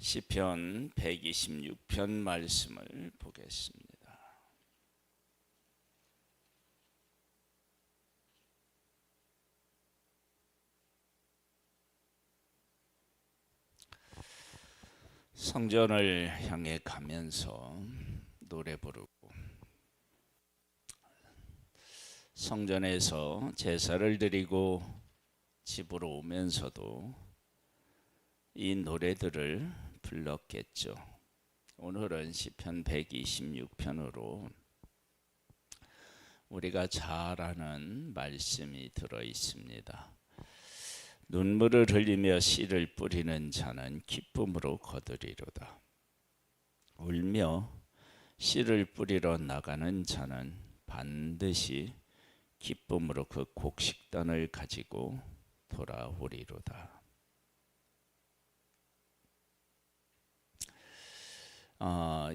시편 126편 말씀을 보겠습니다. 성전을 향해 가면서 노래 부르고 성전에서 제사를 드리고 집으로 오면서도 이 노래들을 불렀겠죠. 오늘은 시편 126편으로 우리가 잘 아는 말씀이 들어 있습니다. 눈물을 흘리며 씨를 뿌리는 자는 기쁨으로 거두리로다. 울며 씨를 뿌리러 나가는 자는 반드시 기쁨으로 그 곡식단을 가지고 돌아오리로다.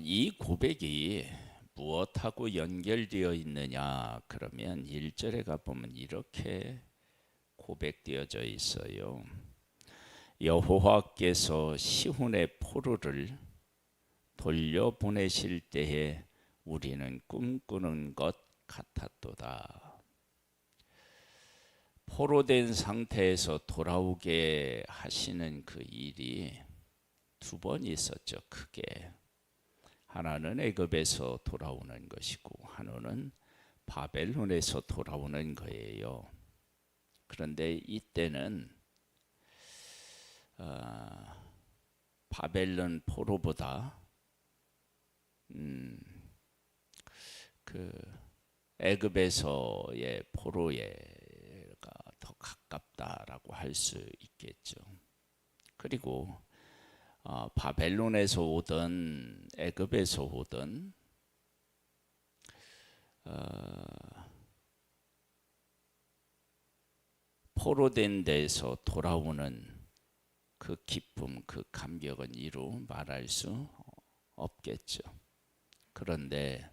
이 고백이 무엇하고 연결되어 있느냐? 그러면 1절에 가보면 이렇게 고백되어져 있어요. 여호와께서 시온의 포로를 돌려보내실 때에 우리는 꿈꾸는 것 같았도다. 포로된 상태에서 돌아오게 하시는 그 일이 두 번 있었죠. 크게. 하나는 애굽에서 돌아오는 것이고 하나는 바벨론에서 돌아오는 거예요. 그런데 이때는 바벨론 포로보다 그 애굽에서의 포로가 더 가깝다라고 할 수 있겠죠. 그리고 바벨론에서 오든 애굽에서 오든 포로된 데에서 돌아오는 그 기쁨, 그 감격은 이루 말할 수 없겠죠. 그런데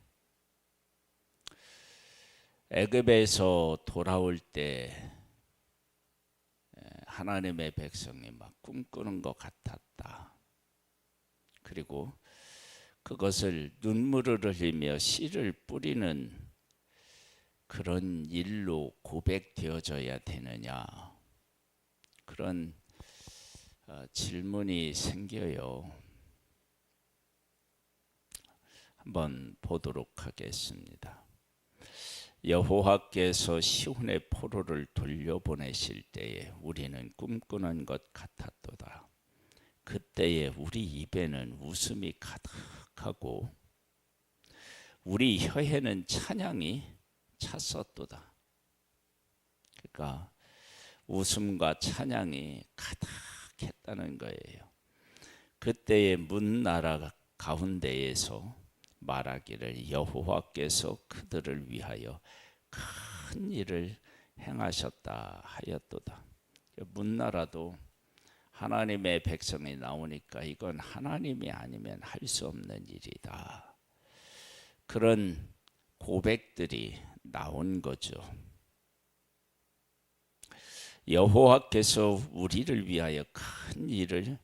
애굽에서 돌아올 때 하나님의 백성이 막 꿈꾸는 것 같았다. 그리고 그것을 눈물을 흘리며 씨를 뿌리는 그런 일로 고백되어져야 되느냐, 그런 질문이 생겨요. 한번 보도록 하겠습니다. 여호와께서 시온의 포로를 돌려보내실 때에 우리는 꿈꾸는 것 같았도다. 그때에 우리 입에는 웃음이 가득하고 우리 혀에는 찬양이 찼었도다. 그러니까 웃음과 찬양이 가득했다는 거예요. 그때의 문나라 가운데에서 말하기를 여호와께서 그들을 위하여 큰 일을 행하셨다 하였도다. 문나라도 하나님의 백성이 나오니까 이건 하나님이 아니면 할 수 없는 일이다. 그런 고백들이 나온 거죠. 여호와께서 우리를 위하여 큰 일을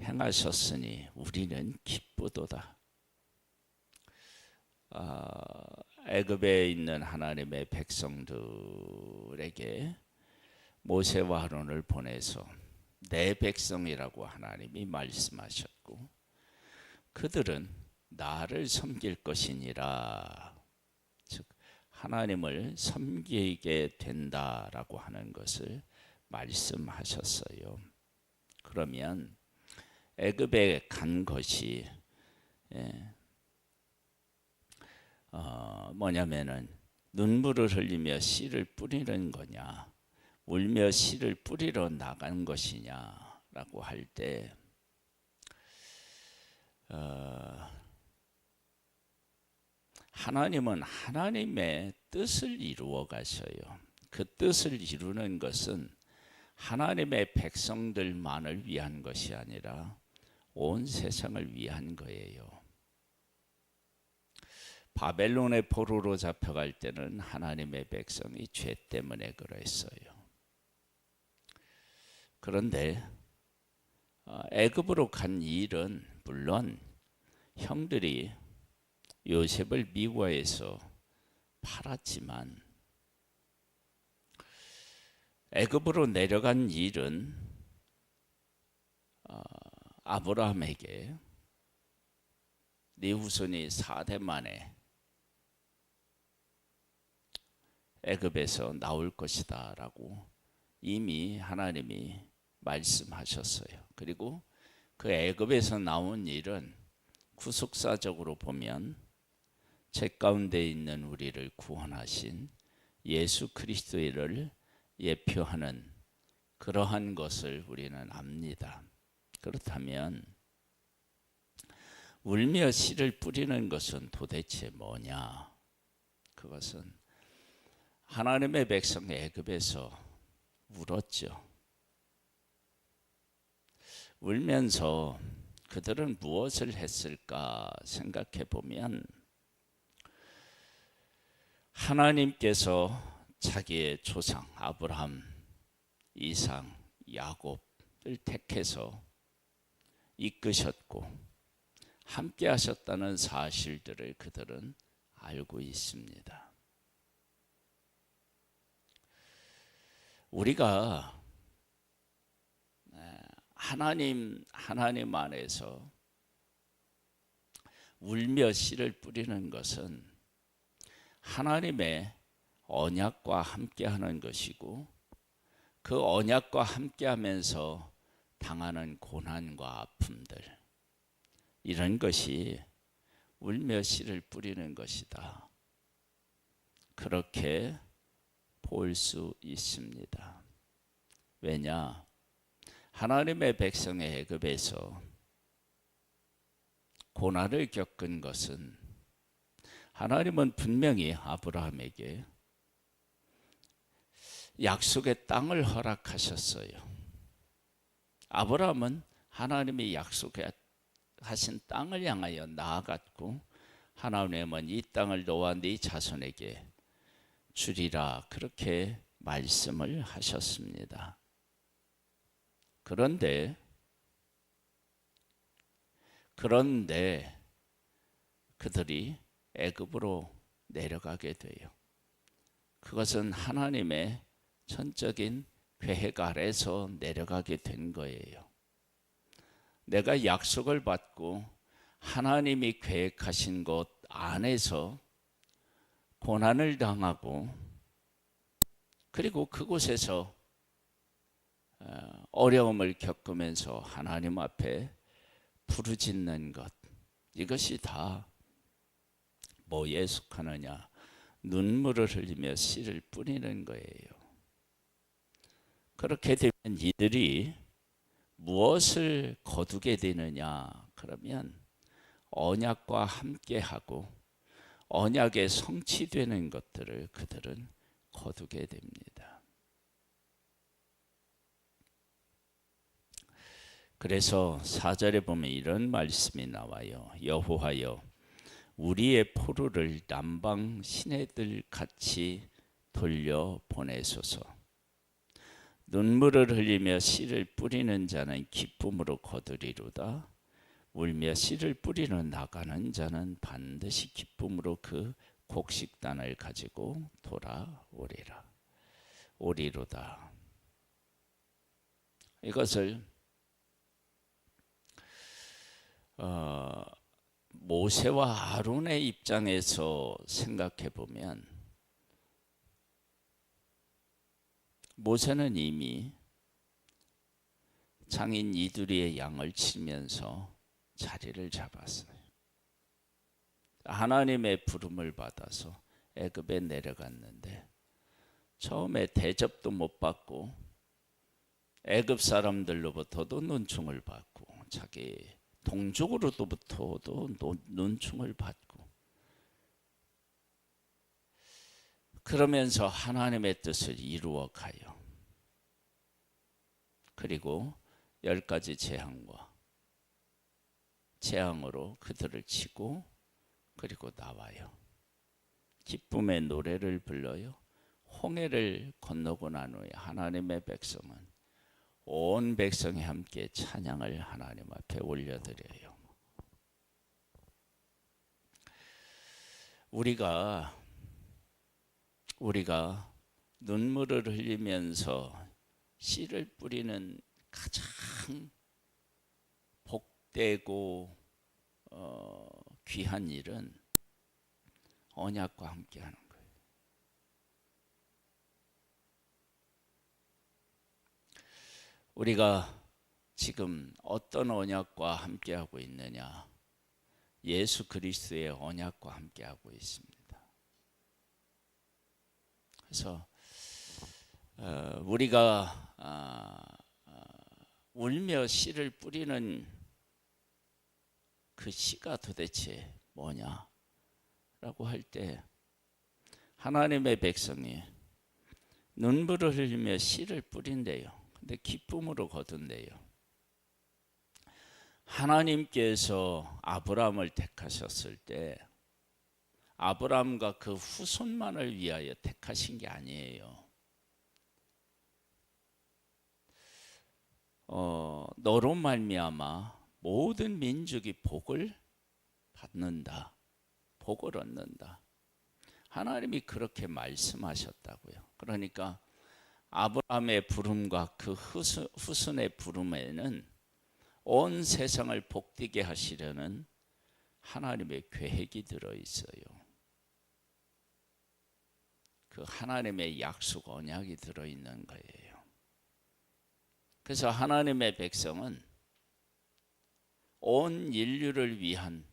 행하셨으니 우리는 기쁘도다. 애굽에 있는 하나님의 백성들에게 모세와 아론을 보내서 내 백성이라고 하나님이 말씀하셨고 그들은 나를 섬길 것이니라, 즉 하나님을 섬기게 된다라고 하는 것을 말씀하셨어요. 그러면 애굽에 간 것이 뭐냐면은 눈물을 흘리며 씨를 뿌리는 거냐, 울며 씨를 뿌리러 나간 것이냐라고 할 때 하나님은 하나님의 뜻을 이루어 가셔요. 그 뜻을 이루는 것은 하나님의 백성들만을 위한 것이 아니라 온 세상을 위한 거예요. 바벨론의 포로로 잡혀갈 때는 하나님의 백성이 죄 때문에 그랬어요. 그런데 애굽으로 간 일은 물론 형들이 요셉을 미국에서 팔았지만 애굽으로 내려간 일은 아브라함에게 네 후손이 4대 만에 애굽에서 나올 것이다 라고 이미 하나님이 말씀하셨어요. 그리고 그 애굽에서 나온 일은 구속사적으로 보면 죄 가운데 있는 우리를 구원하신 예수 그리스도를 예표하는 그러한 것을 우리는 압니다. 그렇다면 울며 씨를 뿌리는 것은 도대체 뭐냐? 그것은 하나님의 백성 애굽에서 울었죠. 울면서 그들은 무엇을 했을까 생각해 보면 하나님께서 자기의 조상 아브라함, 이삭, 야곱을 택해서 이끄셨고 함께 하셨다는 사실들을 그들은 알고 있습니다. 우리가 하나님 안에서 울며 씨를 뿌리는 것은 하나님의 언약과 함께하는 것이고 그 언약과 함께하면서 당하는 고난과 아픔들 이런 것이 울며 씨를 뿌리는 것이다. 그렇게 볼 수 있습니다. 왜냐? 하나님의 백성의 애굽에서 고난을 겪은 것은 하나님은 분명히 아브라함에게 약속의 땅을 허락하셨어요. 아브라함은 하나님이 약속하신 땅을 향하여 나아갔고 하나님은 이 땅을 너와 네 자손에게 주리라 그렇게 말씀을 하셨습니다. 그런데 그들이 애굽으로 내려가게 돼요. 그것은 하나님의 전적인 계획 아래서 내려가게 된 거예요. 내가 약속을 받고 하나님이 계획하신 곳 안에서 고난을 당하고 그리고 그곳에서 어려움을 겪으면서 하나님 앞에 부르짖는 것 이것이 다 뭐에 속하느냐? 눈물을 흘리며 씨를 뿌리는 거예요. 그렇게 되면 이들이 무엇을 거두게 되느냐? 그러면 언약과 함께하고 언약에 성취되는 것들을 그들은 거두게 됩니다. 그래서 4절에 보면 이런 말씀이 나와요. 여호와여 우리의 포로를 남방 시내들 같이 돌려 보내소서. 눈물을 흘리며 씨를 뿌리는 자는 기쁨으로 거두리로다. 울며 씨를 뿌리러 나가는 자는 반드시 기쁨으로 그 곡식단을 가지고 오리로다. 이것을 모세와 아론의 입장에서 생각해 보면 모세는 이미 장인 이두리의 양을 치면서 자리를 잡았어요. 하나님의 부름을 받아서 애굽에 내려갔는데 처음에 대접도 못 받고 애굽 사람들로부터도 눈총을 받고 자기 동족으로부터도 눈총을 받고 그러면서 하나님의 뜻을 이루어 가요. 그리고 10가지 재앙으로 그들을 치고 그리고 나와요. 기쁨의 노래를 불러요. 홍해를 건너고 난 후에 하나님의 백성은 온 백성이 함께 찬양을 하나님 앞에 올려드려요. 우리가 눈물을 흘리면서 씨를 뿌리는 가장 복되고 귀한 일은 언약과 함께하는 거예요. 우리가 지금 어떤 언약과 함께하고 있느냐? 예수 그리스도의 언약과 함께하고 있습니다. 그래서 우리가 울며 씨를 뿌리는 그 씨가 도대체 뭐냐라고 할 때 하나님의 백성이 눈물을 흘리며 씨를 뿌린대요. 근데 기쁨으로 거둔대요. 하나님께서 아브라함을 택하셨을 때 아브라함과 그 후손만을 위하여 택하신 게 아니에요. 너로 말미암아 모든 민족이 복을 받는다. 복을 얻는다. 하나님이 그렇게 말씀하셨다고요. 그러니까 아브라함의 부름과 그 후손의 부름에는 온 세상을 복되게 하시려는 하나님의 계획이 들어있어요. 그 하나님의 약속 언약이 들어있는 거예요. 그래서 하나님의 백성은 온 인류를 위한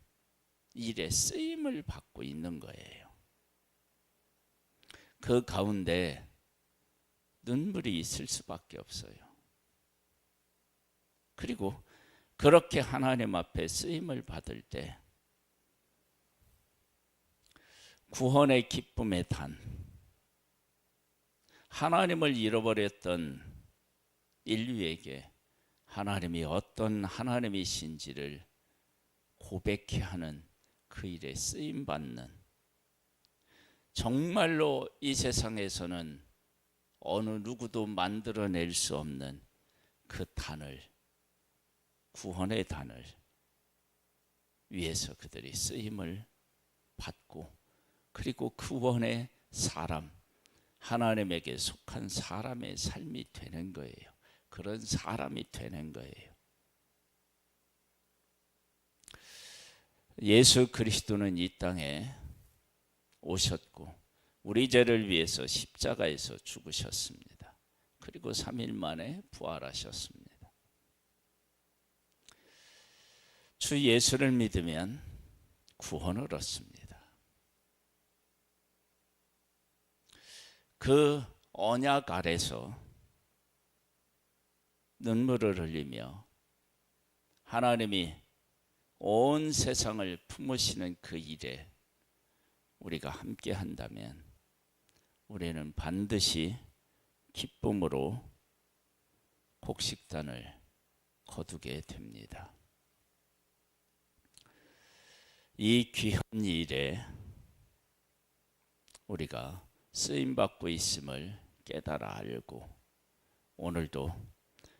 일에 쓰임을 받고 있는 거예요. 그 가운데 눈물이 있을 수밖에 없어요. 그리고 그렇게 하나님 앞에 쓰임을 받을 때 구원의 기쁨의 단, 하나님을 잃어버렸던 인류에게 하나님이 어떤 하나님이신지를 고백케 하는 그 일에 쓰임받는, 정말로 이 세상에서는 어느 누구도 만들어낼 수 없는 그 단을, 구원의 단을 위해서 그들이 쓰임을 받고, 그리고 구원의 사람, 하나님에게 속한 사람의 삶이 되는 거예요. 그런 사람이 되는 거예요. 예수 그리스도는 이 땅에 오셨고 우리 죄를 위해서 십자가에서 죽으셨습니다. 그리고 3일 만에 부활하셨습니다. 주 예수를 믿으면 구원을 얻습니다. 그 언약 아래서 눈물을 흘리며 하나님이 온 세상을 품으시는 그 일에 우리가 함께 한다면 우리는 반드시 기쁨으로 곡식단을 거두게 됩니다. 이 귀한 일에 우리가 쓰임받고 있음을 깨달아 알고 오늘도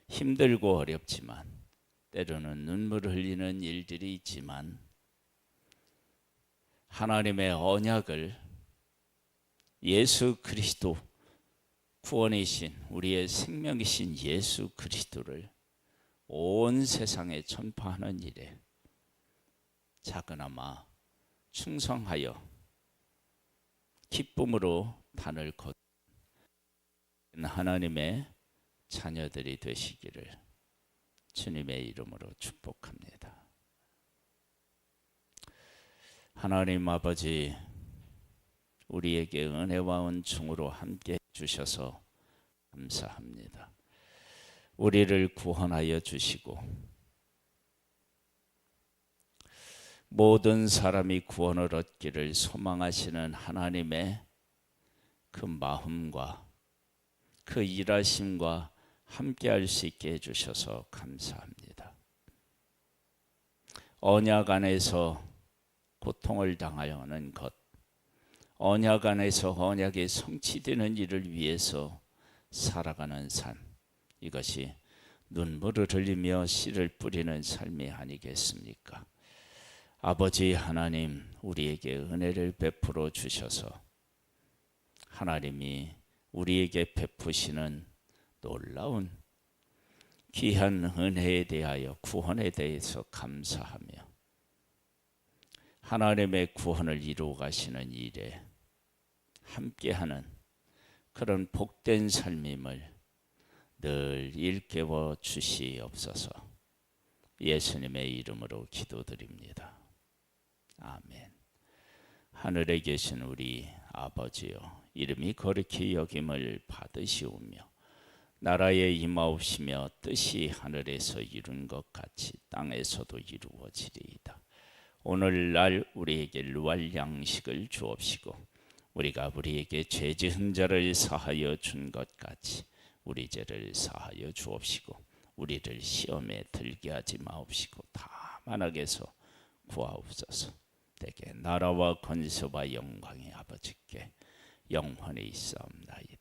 힘들고 어렵지만 때로는 눈물을 흘리는 일들이 있지만 하나님의 언약을, 예수 그리스도 구원이신 우리의 생명이신 예수 그리스도를 온 세상에 전파하는 일에 작은아마 충성하여 기쁨으로 단을 거둔 하나님의 자녀들이 되시기를 주님의 이름으로 축복합니다. 하나님 아버지, 우리에게 은혜와 은총으로 함께 해주셔서 감사합니다. 우리를 구원하여 주시고 모든 사람이 구원을 얻기를 소망하시는 하나님의 그 마음과 그 일하심과 함께할 수 있게 해주셔서 감사합니다. 언약 안에서 고통을 당하여는 것, 언약 안에서 언약이 성취되는 일을 위해서 살아가는 삶, 이것이 눈물을 흘리며 씨를 뿌리는 삶이 아니겠습니까? 아버지 하나님, 우리에게 은혜를 베풀어 주셔서 하나님이 우리에게 베푸시는 놀라운 귀한 은혜에 대하여, 구원에 대해서 감사하며 하나님의 구원을 이루어 가시는 일에 함께하는 그런 복된 삶임을 늘 일깨워 주시옵소서. 예수님의 이름으로 기도드립니다. 아멘. 하늘에 계신 우리 아버지여, 이름이 거룩히 여김을 받으시오며 나라에 임하옵시며 뜻이 하늘에서 이룬 것 같이 땅에서도 이루어지리이다. 오늘날 우리에게 루알 양식을 주옵시고 우리가 우리에게 죄 지은 자를 사하여 준 것 같이 우리 죄를 사하여 주옵시고 우리를 시험에 들게 하지 마옵시고 다만 악에서 구하옵소서. 대개 나라와 권세와 영광이 아버지께 영원히 있사옵나이다.